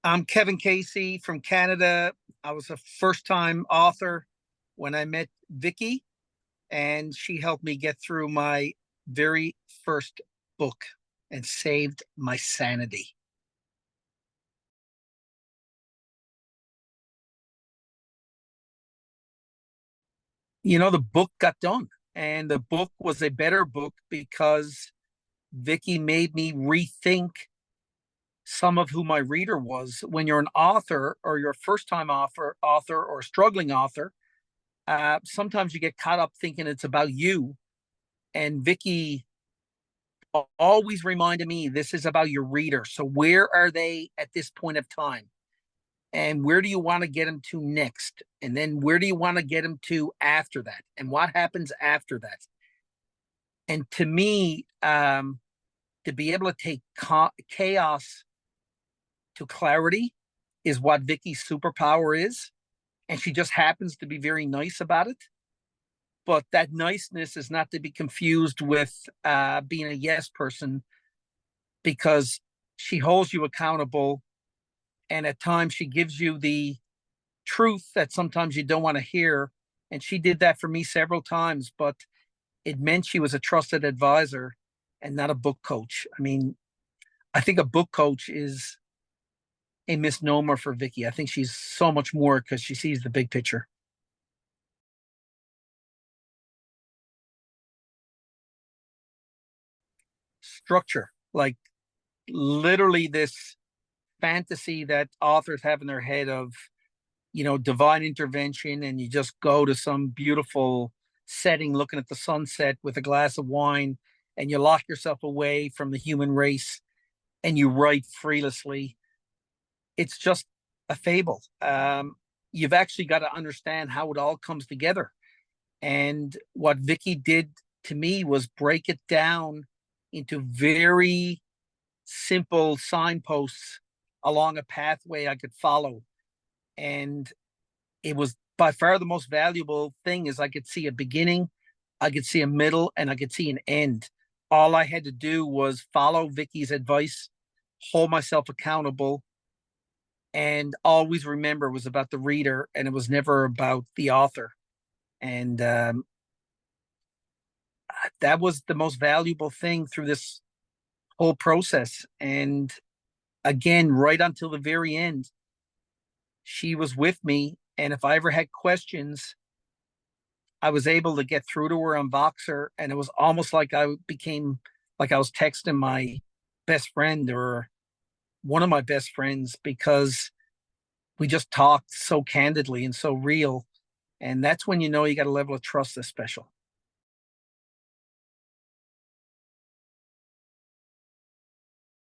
I'm Kevin Casey from Canada. I was a first time author when I met Vicky, and she helped me get through my very first book and saved my sanity. The book got done, and the book was a better book because Vicky made me rethink some of who my reader was. When you're an author or you're a first time author or struggling author, sometimes you get caught up thinking it's about you. And Vicky always reminded me this is about your reader. So where are they at this point of time? And where do you want to get them to next? And then where do you want to get them to after that? And what happens after that? And to me, to be able to take chaos to clarity is what Vicky's superpower is. And she just happens to be very nice about it. But that niceness is not to be confused with being a yes person, because she holds you accountable, and at times she gives you the truth that sometimes you don't want to hear. And she did that for me several times, but it meant she was a trusted advisor and not a book coach. I mean, I think a book coach is a misnomer for Vicky. I think she's so much more because she sees the big picture. Structure, like literally this fantasy that authors have in their head of, divine intervention, and you just go to some beautiful setting looking at the sunset with a glass of wine, and you lock yourself away from the human race and you write freelessly. It's just a fable. You've actually got to understand how it all comes together. And what Vicky did to me was break it down into very simple signposts along a pathway I could follow. And it was by far the most valuable thing is I could see a beginning, I could see a middle, and I could see an end. All I had to do was follow Vicky's advice, hold myself accountable, and always remember it was about the reader and it was never about the author. And that was the most valuable thing through this whole process. And again, right until the very end, she was with me. And if I ever had questions, I was able to get through to her on Voxer. And it was almost like I became like I was texting my best friend or one of my best friends, because we just talked so candidly and so real. And that's when you know you got a level of trust that's special.